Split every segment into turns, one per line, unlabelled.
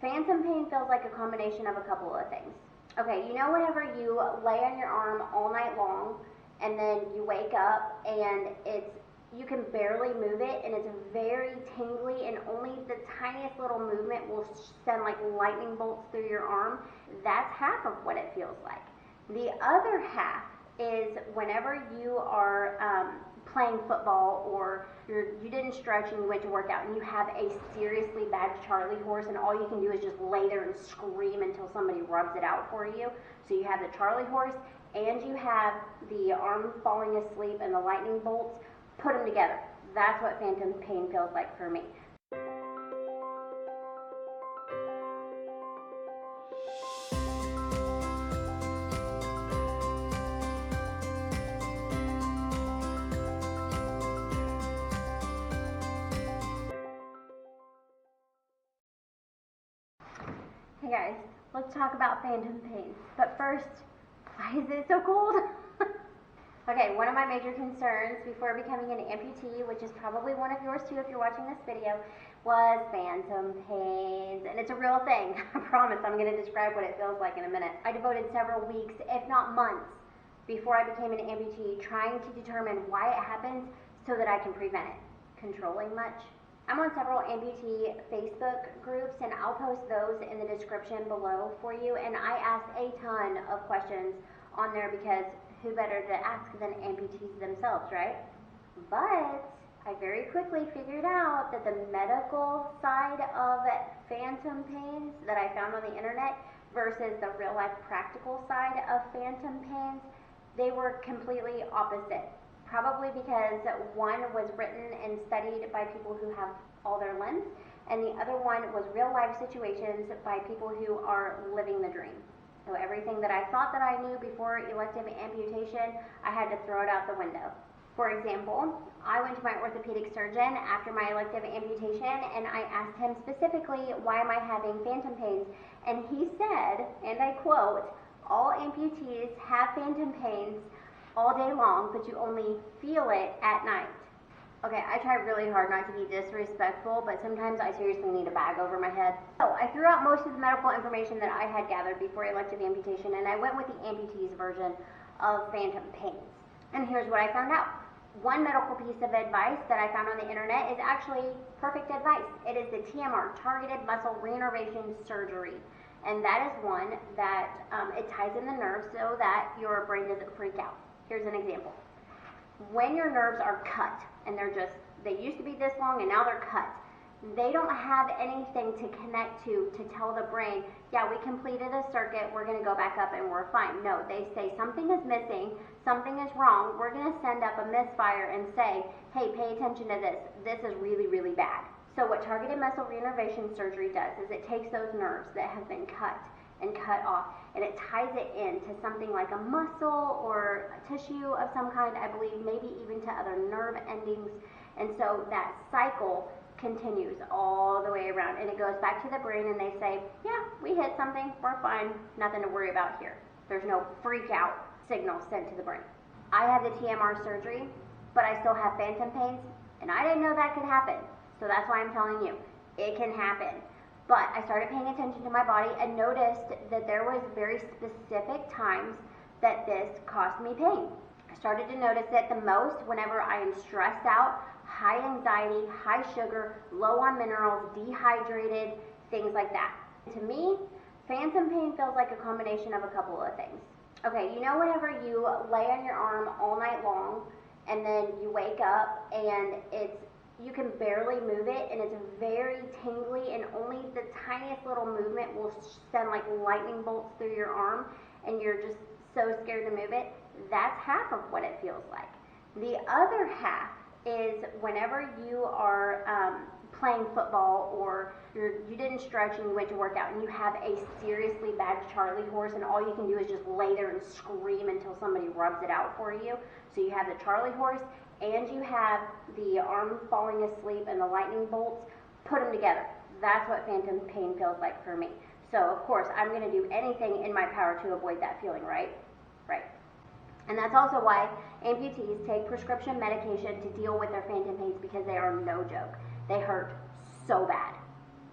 Phantom pain feels like a combination of a couple of things. Okay, you know whenever you lay on your arm all night long and then you wake up and you can barely move it and it's very tingly and only the tiniest little movement will send like lightning bolts through your arm? That's half of what it feels like. The other half is whenever you are playing football or you didn't stretch and you went to work out and you have a seriously bad Charlie horse and all you can do is just lay there and scream until somebody rubs it out for you. So you have the Charlie horse and you have the arm falling asleep and the lightning bolts. Put them together. That's what phantom pain feels like for me. Hey guys, let's talk about phantom pain. But first, why is it so cold? Okay, one of my major concerns before becoming an amputee, which is probably one of yours too if you're watching this video, was phantom pains. And it's a real thing. I promise I'm going to describe what it feels like in a minute. I devoted several weeks, if not months, before I became an amputee trying to determine why it happens so that I can prevent it. Controlling much? I'm on several amputee Facebook groups and I'll post those in the description below for you, and I asked a ton of questions on there because who better to ask than amputees themselves, right? But I very quickly figured out that the medical side of phantom pains that I found on the internet versus the real life practical side of phantom pains, they were completely opposite. Probably because one was written and studied by people who have all their limbs, and the other one was real life situations by people who are living the dream. So everything that I thought that I knew before elective amputation, I had to throw it out the window. For example, I went to my orthopedic surgeon after my elective amputation and I asked him specifically, why am I having phantom pains? And he said, and I quote, all amputees have phantom pains all day long, but you only feel it at night. Okay, I try really hard not to be disrespectful, but sometimes I seriously need a bag over my head. So I threw out most of the medical information that I had gathered before elective amputation, and I went with the amputees version of phantom pains. And here's what I found out. One medical piece of advice that I found on the internet is actually perfect advice. It is the TMR, Targeted Muscle Reinnervation Surgery. And that is one that it ties in the nerves so that your brain doesn't freak out. Here's an example. When your nerves are cut, and they used to be this long and now they're cut, they don't have anything to connect to tell the brain, yeah, we completed a circuit, we're going to go back up and we're fine. No, they say something is missing, something is wrong, we're going to send up a misfire and say, hey, pay attention to this. This is really, really bad. So what targeted muscle reinnervation surgery does is it takes those nerves that have been cut and cut off, and it ties it into something like a muscle or a tissue of some kind, I believe, maybe even to other nerve endings, and so that cycle continues all the way around, and it goes back to the brain, and they say, yeah, we hit something, we're fine, nothing to worry about here. There's no freak out signal sent to the brain. I had the TMR surgery, but I still have phantom pains, and I didn't know that could happen, so that's why I'm telling you, it can happen. But I started paying attention to my body and noticed that there was very specific times that this caused me pain. I started to notice it the most whenever I am stressed out, high anxiety, high sugar, low on minerals, dehydrated, things like that. To me, phantom pain feels like a combination of a couple of things. Okay, you know whenever you lay on your arm all night long and then you wake up and you can barely move it and it's very tingly and only the tiniest little movement will send like lightning bolts through your arm and you're just so scared to move it? That's half of what it feels like. The other half is whenever you are playing football or you didn't stretch and you went to work out and you have a seriously bad Charlie horse and all you can do is just lay there and scream until somebody rubs it out for you. So you have the Charlie horse and you have the arm falling asleep and the lightning bolts. Put them together. That's what phantom pain feels like for me. So of course I'm going to do anything in my power to avoid that feeling, right? Right. And that's also why amputees take prescription medication to deal with their phantom pains, because they are no joke. They hurt so bad.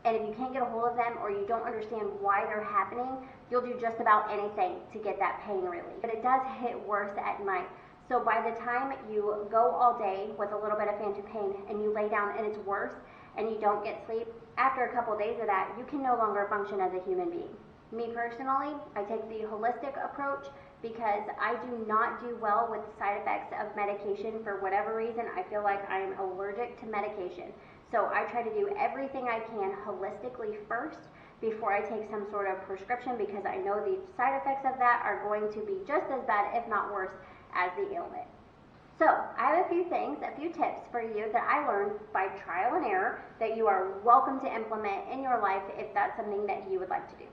And if you can't get a hold of them or you don't understand why they're happening, you'll do just about anything to get that pain relief. But it does hit worse at night. So by the time you go all day with a little bit of phantom pain and you lay down and it's worse and you don't get sleep, after a couple of days of that, you can no longer function as a human being. Me personally, I take the holistic approach because I do not do well with the side effects of medication. For whatever reason, I feel like I am allergic to medication. So I try to do everything I can holistically first before I take some sort of prescription, because I know the side effects of that are going to be just as bad, if not worse, as the ailment. So I have a few things, a few tips for you that I learned by trial and error that you are welcome to implement in your life if that's something that you would like to do.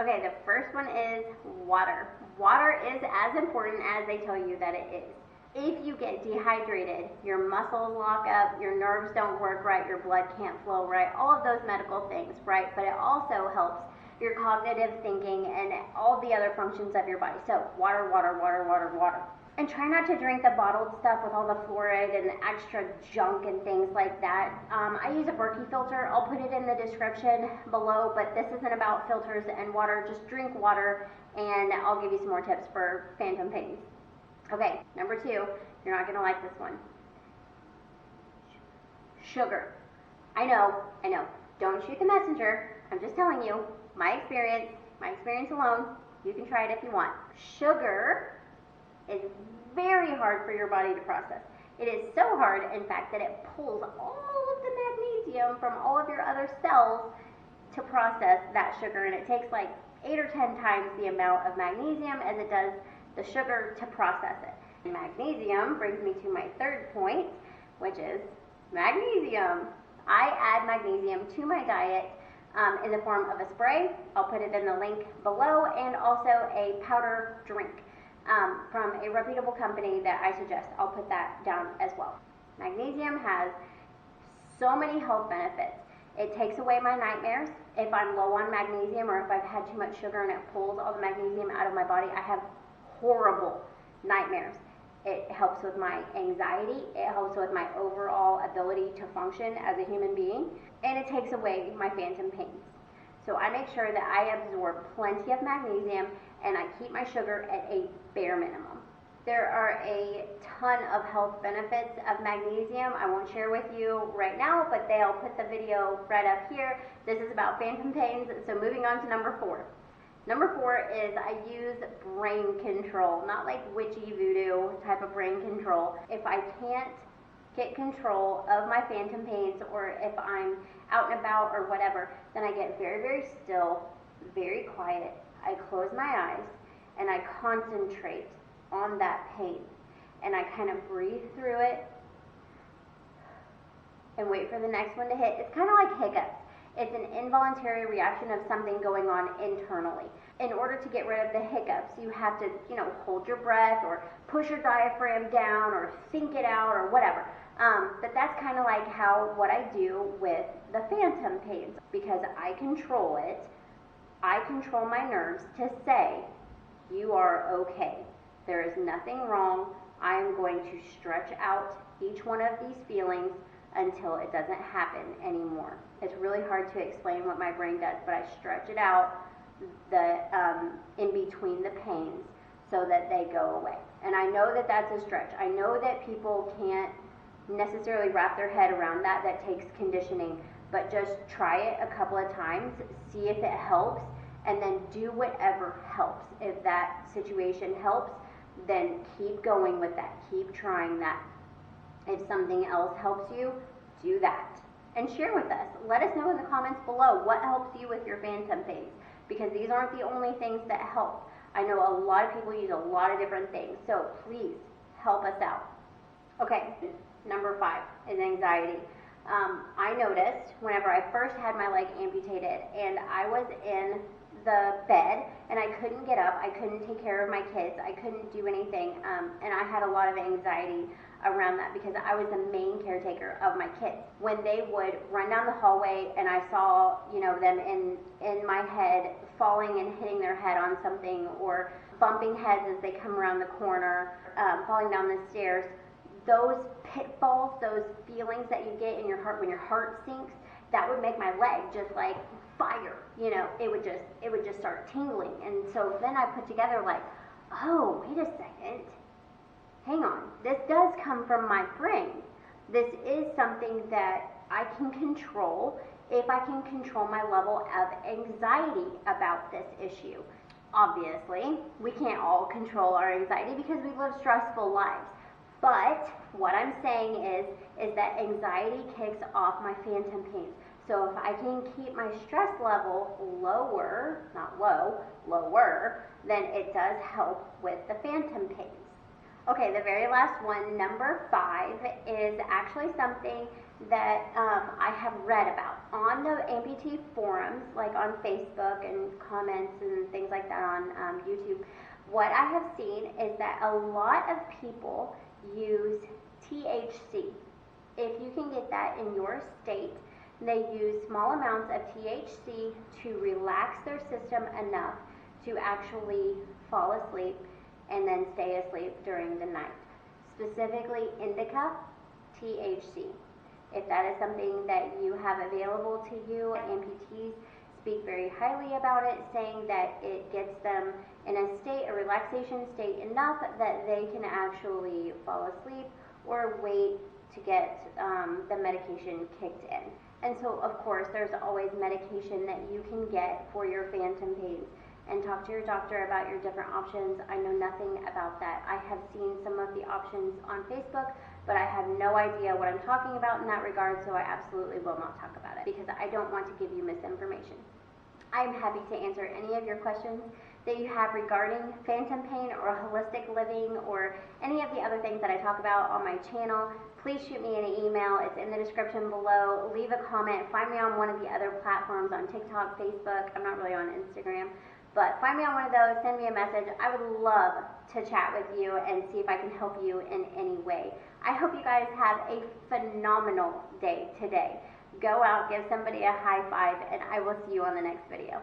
Okay, the first one is water. Water is as important as they tell you that it is. If you get dehydrated, your muscles lock up, your nerves don't work right, your blood can't flow right, all of those medical things, right? But it also helps your cognitive thinking and all the other functions of your body. So water, water, water, water, water. And try not to drink the bottled stuff with all the fluoride and extra junk and things like that. I use a Burkey filter. I'll put it in the description below, but this isn't about filters and water. Just drink water, and I'll give you some more tips for phantom pains. Okay, number 2, you're not going to like this one. Sugar. I know. Don't shoot the messenger. I'm just telling you, my experience alone. You can try it if you want. Sugar is very hard for your body to process. It is so hard, in fact, that it pulls all of the magnesium from all of your other cells to process that sugar, and it takes like 8 or 10 times the amount of magnesium as it does the sugar to process it. And magnesium brings me to my third point, which is magnesium. I add magnesium to my diet in the form of a spray. I'll put it in the link below, and also a powder drink from a reputable company that I suggest. I'll put that down as well. Magnesium has so many health benefits. It takes away my nightmares. If I'm low on magnesium or if I've had too much sugar and it pulls all the magnesium out of my body, I have horrible nightmares. It helps with my anxiety. It helps with my overall ability to function as a human being. And it takes away my phantom pains. So I make sure that I absorb plenty of magnesium and I keep my sugar at a bare minimum. There are a ton of health benefits of magnesium. I won't share with you right now, but I'll put the video right up here. This is about phantom pains, so moving on to number 4. Number 4 is I use brain control, not like witchy voodoo type of brain control. If I can't get control of my phantom pains, or if I'm out and about or whatever, then I get very, very still, very quiet. I close my eyes and I concentrate on that pain, and I kind of breathe through it and wait for the next one to hit. It's kind of like hiccups. It's an involuntary reaction of something going on internally. In order to get rid of the hiccups, you have to, hold your breath or push your diaphragm down or think it out or whatever. But that's kind of like what I do with the phantom pains, because I control it. I control my nerves to say, you are okay. There is nothing wrong. I am going to stretch out each one of these feelings until it doesn't happen anymore. It's really hard to explain what my brain does, but I stretch it out in between the pains so that they go away. And I know that that's a stretch. I know that people can't necessarily wrap their head around that. That takes conditioning, but just try it a couple of times, see if it helps, and then do whatever helps. If that situation helps, then keep going with that. Keep trying that. If something else helps you, do that. And share with us. Let us know in the comments below what helps you with your phantom pains, because these aren't the only things that help. I know a lot of people use a lot of different things, so please help us out. Okay, number 5 is anxiety. I noticed whenever I first had my leg amputated and I was in the bed and I couldn't get up, I couldn't take care of my kids, I couldn't do anything, and I had a lot of anxiety around that because I was the main caretaker of my kids. When they would run down the hallway and I saw, them in my head falling and hitting their head on something, or bumping heads as they come around the corner, falling down the stairs, those pitfalls, those feelings that you get in your heart when your heart sinks, that would make my leg just like fire, you know, it would just start tingling. And so then I put together like, oh, wait a second, hang on, this does come from my brain. This is something that I can control if I can control my level of anxiety about this issue. Obviously, we can't all control our anxiety because we live stressful lives. But what I'm saying is that anxiety kicks off my phantom pains. So if I can keep my stress level lower, not low, lower, then it does help with the phantom pains. Okay, the very last one, number 5, is actually something that I have read about on the amputee forums, like on Facebook and comments and things like that on YouTube. What I have seen is that a lot of people use THC. If you can get that in your state, they use small amounts of THC to relax their system enough to actually fall asleep and then stay asleep during the night. Specifically, Indica THC. If that is something that you have available to you, amputees speak very highly about it, saying that it gets them in a state, a relaxation state enough that they can actually fall asleep or wait to get the medication kicked in. And so, of course, there's always medication that you can get for your phantom pains. And talk to your doctor about your different options. I know nothing about that. I have seen some of the options on Facebook, but I have no idea what I'm talking about in that regard, so I absolutely will not talk about it because I don't want to give you misinformation. I am happy to answer any of your questions that you have regarding phantom pain or holistic living or any of the other things that I talk about on my channel. Please shoot me an email. It's in the description below. Leave a comment. Find me on one of the other platforms on TikTok, Facebook. I'm not really on Instagram. But find me on one of those, send me a message. I would love to chat with you and see if I can help you in any way. I hope you guys have a phenomenal day today. Go out, give somebody a high five, and I will see you on the next video.